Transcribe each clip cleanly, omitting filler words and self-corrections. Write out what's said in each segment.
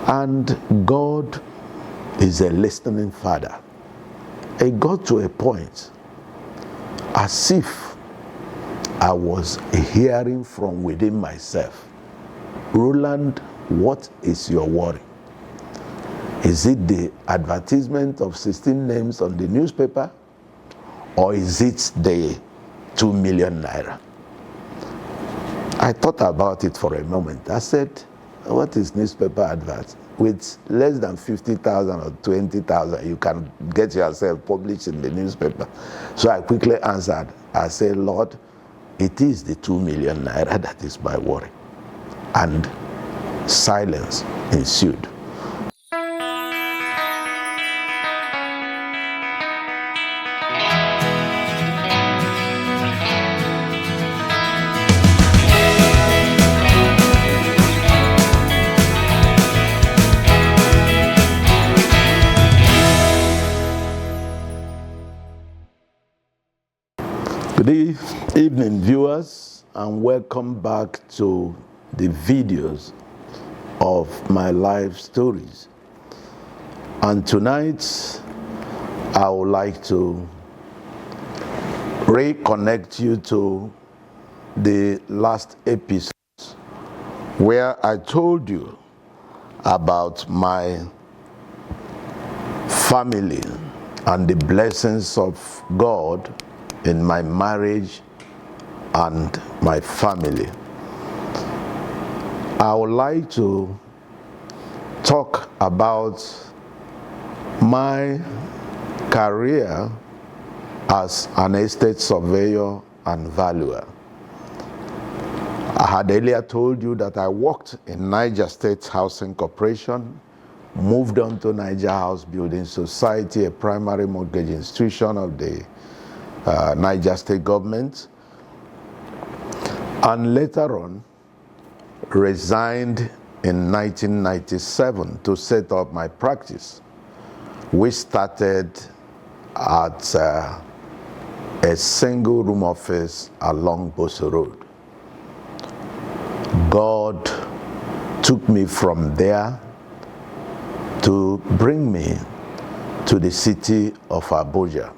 And God is a listening Father. It got to a point as if I was hearing from within myself, Roland, what is your worry? Is it the advertisement of 16 names on the newspaper? Or is it the 2 million naira? I thought about it for a moment. I said, what is newspaper advert? With less than 50,000 or 20,000, you can get yourself published in the newspaper. So I quickly answered. I said, Lord, it is the 2 million naira that is my worry. And silence ensued. Good evening, viewers, and welcome back to the videos of my life stories. And tonight, I would like to reconnect you to the last episode where I told you about my family and the blessings of God in my marriage and my family. I would like to talk about my career as an estate surveyor and valuer. I had earlier told you that I worked in Niger State Housing Corporation, moved on to Niger House Building Society, a primary mortgage institution of the Niger State government, and later on resigned in 1997 to set up my practice, which started at a single room office along Boso Road. God took me from there to bring me to the city of Abuja.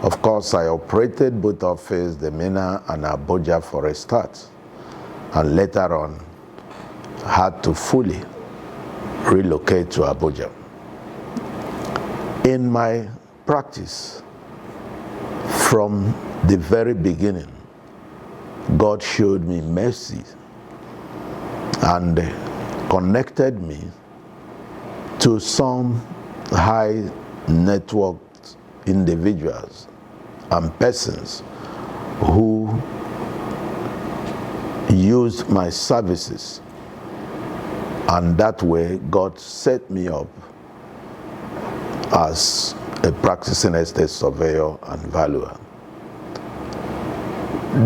Of course, I operated both offices, the Minna and Abuja, for a start, and later on had to fully relocate to Abuja. In my practice, from the very beginning, God showed me mercy and connected me to some high network individuals and persons who used my services, and that way God set me up as a practicing estate surveyor and valuer.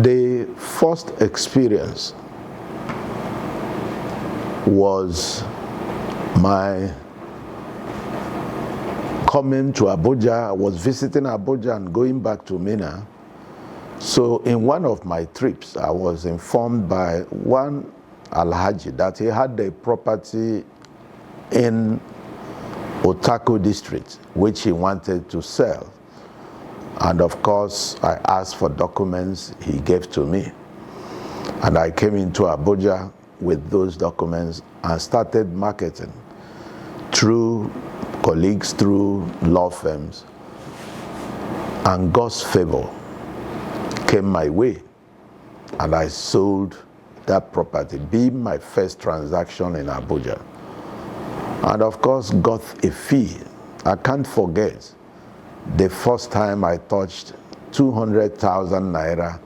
The first experience was my coming to Abuja. I was visiting Abuja and going back to Minna. So in one of my trips, I was informed by one Alhaji that he had a property in Otako district, which he wanted to sell. And of course, I asked for documents he gave to me. And I came into Abuja with those documents and started marketing through colleagues, through law firms, and God's favor came my way, and I sold that property, being my first transaction in Abuja. And of course, got a fee. I can't forget the first time I touched 200,000 naira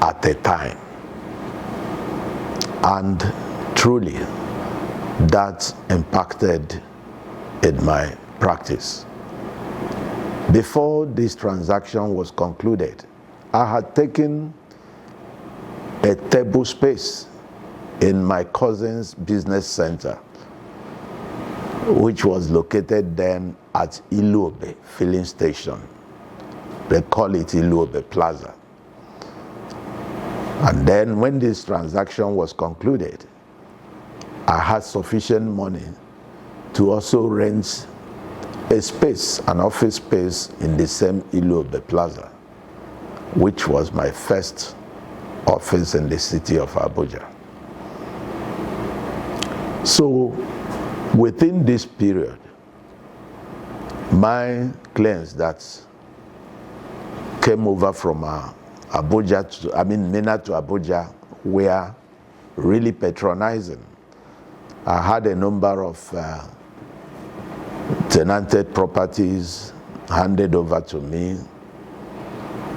at a time. And truly, that impacted in my practice. Before this transaction was concluded, I had taken a table space in my cousin's business center, which was located then at Iluobe filling station. They call it Iluobe Plaza. And then when this transaction was concluded, I had sufficient money to also rent a space, an office space in the same Ilobe Plaza, which was my first office in the city of Abuja. So within this period, my clients that came over from Minna to Abuja were really patronizing. I had a number of tenanted properties handed over to me,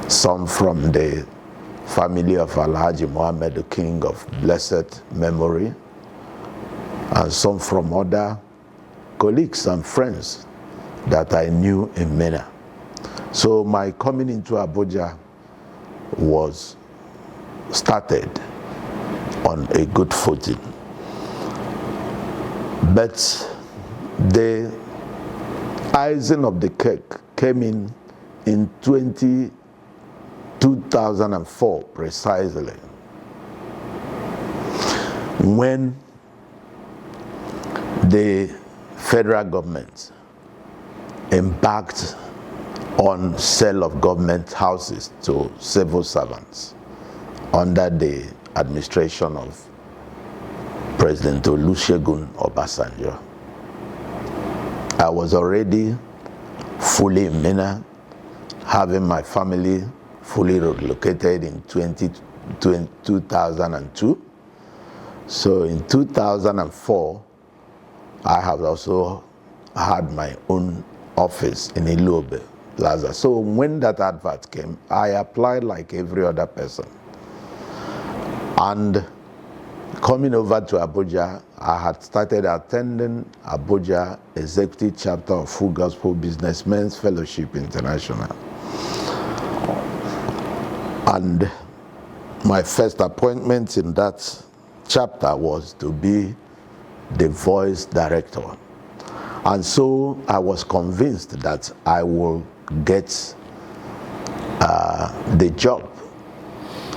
some from the family of Alhaji Muhammad, the King of blessed memory, and some from other colleagues and friends that I knew in Minna. So my coming into Abuja was started on a good footing. But the icing of the cake came in 2004 precisely, when the federal government embarked on sale of government houses to civil servants under the administration of President Olusegun Obasanjo. I was already fully in Minna, having my family fully relocated in 2002. So in 2004, I have also had my own office in Ilobe Plaza. So when that advert came, I applied like every other person. And coming over to Abuja, I had started attending Abuja Executive Chapter of Full Gospel Businessmen's Fellowship International. And my first appointment in that chapter was to be the voice director. And so I was convinced that I will get the job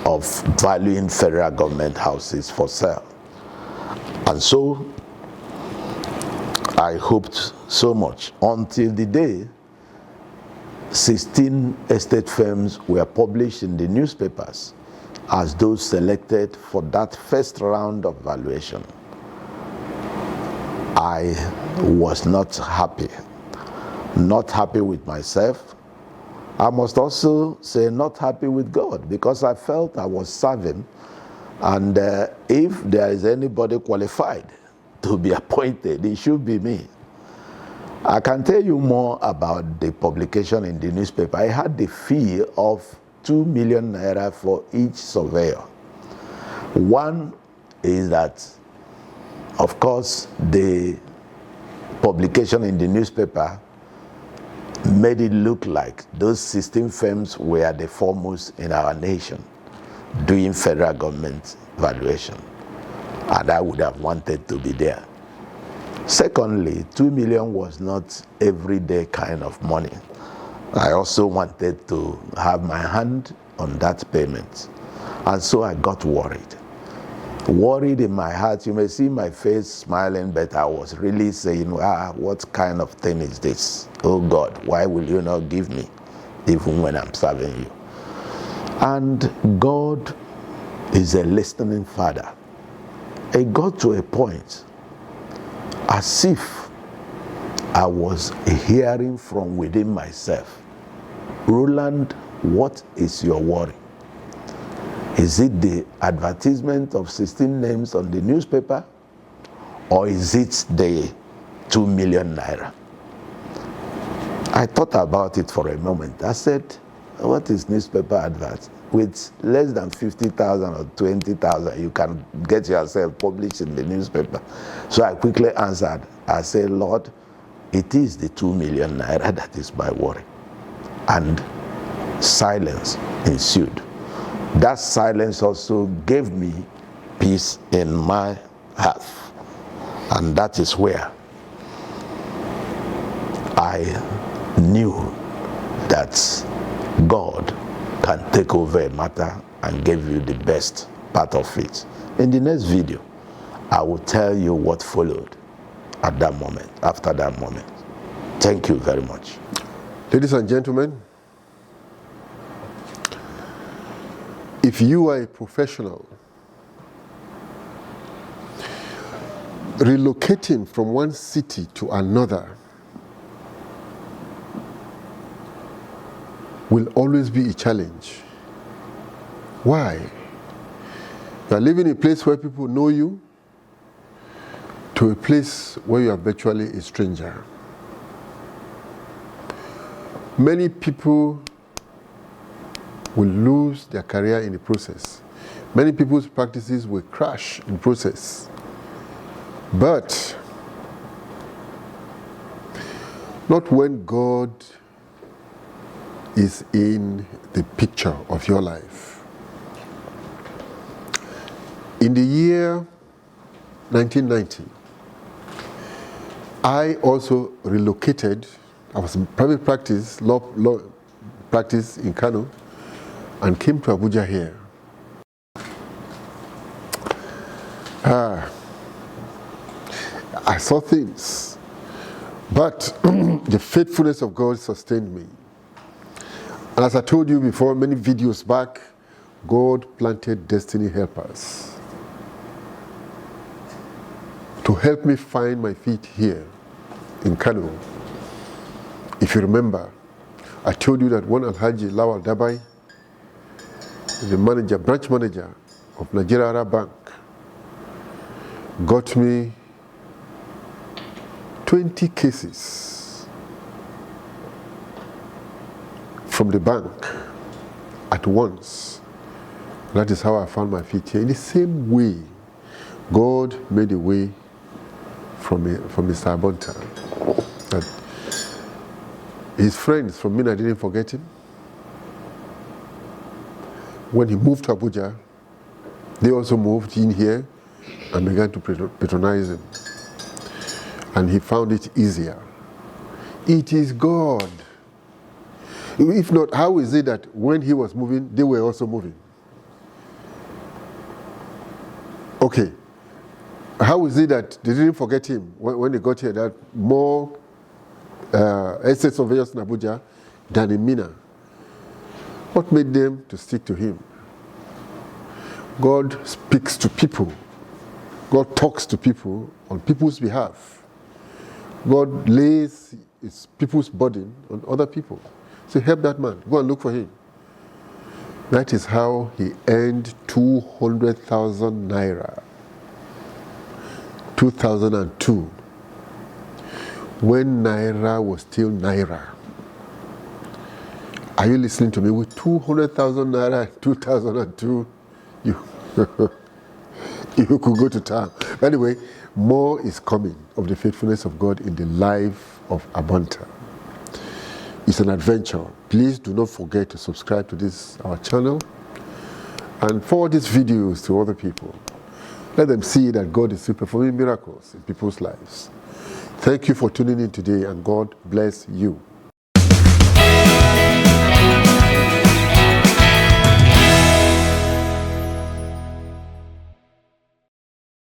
of valuing federal government houses for sale. And so I hoped so much until the day 16 estate firms were published in the newspapers as those selected for that first round of valuation. I was not happy with myself. I must also say not happy with God, because I felt I was serving, and if there is anybody qualified to be appointed, it should be me. I can tell you more about the publication in the newspaper. I had the fee of 2 million naira for each surveyor. One is that, of course, the publication in the newspaper made it look like those 16 firms were the foremost in our nation doing federal government valuation, and I would have wanted to be there. Secondly, 2 million was not everyday kind of money. I also wanted to have my hand on that payment, and so I got worried in my heart. You may see my face smiling, but I was really saying, what kind of thing is this? Oh God, why will you not give me even when I'm serving you? And God is a listening Father. It got to a point as if I was hearing from within myself, Roland, what is your worry? Is it the advertisement of 16 names on the newspaper, or is it the 2 million naira? I thought about it for a moment. I said, what is newspaper advert? With less than 50,000 or 20,000, you can get yourself published in the newspaper. So I quickly answered. I said, Lord, it is the 2 million naira that is my worry. And silence ensued. That silence also gave me peace in my heart. And that is where I knew that God can take over a matter and give you the best part of it. In the next video, I will tell you what followed at that moment, after that moment. Thank you very much. Ladies and gentlemen, if you are a professional relocating from one city to another will always be a challenge. Why? You are living in a place where people know you to a place where you are virtually a stranger. Many people will lose their career in the process. Many people's practices will crash in the process. But not when God is in the picture of your life. In the year 1990, I also relocated. I was in private practice, law practice in Kano, and came to Abuja here. I saw things, but the faithfulness of God sustained me. And as I told you before, many videos back, God planted destiny helpers to help me find my feet here in Kano. If you remember, I told you that one Alhaji Lawal Dabai, the branch manager of Nigeria Arab Bank, got me 20 cases from the bank at once. That is how I found my feet here. In the same way, God made a way from Mr. Abonta. That his friends from Minna didn't forget him. When he moved to Abuja, they also moved in here and began to patronize him. And he found it easier. It is God. If not, how is it that when he was moving, they were also moving? Okay. How is it that they didn't forget him when they got here, that more estate surveyors in Abuja than in Minna? What made them to stick to him? God speaks to people. God talks to people on people's behalf. God lays his people's burden on other people. So help that man. Go and look for him. That is how he earned 200,000 naira. 2002. When naira was still naira. Are you listening to me? With 200,000 naira in 2002, you could go to town. Anyway, more is coming of the faithfulness of God in the life of Abonta. It's an adventure. Please do not forget to subscribe to our channel, and forward these videos to other people. Let them see that God is still performing miracles in people's lives. Thank you for tuning in today, and God bless you.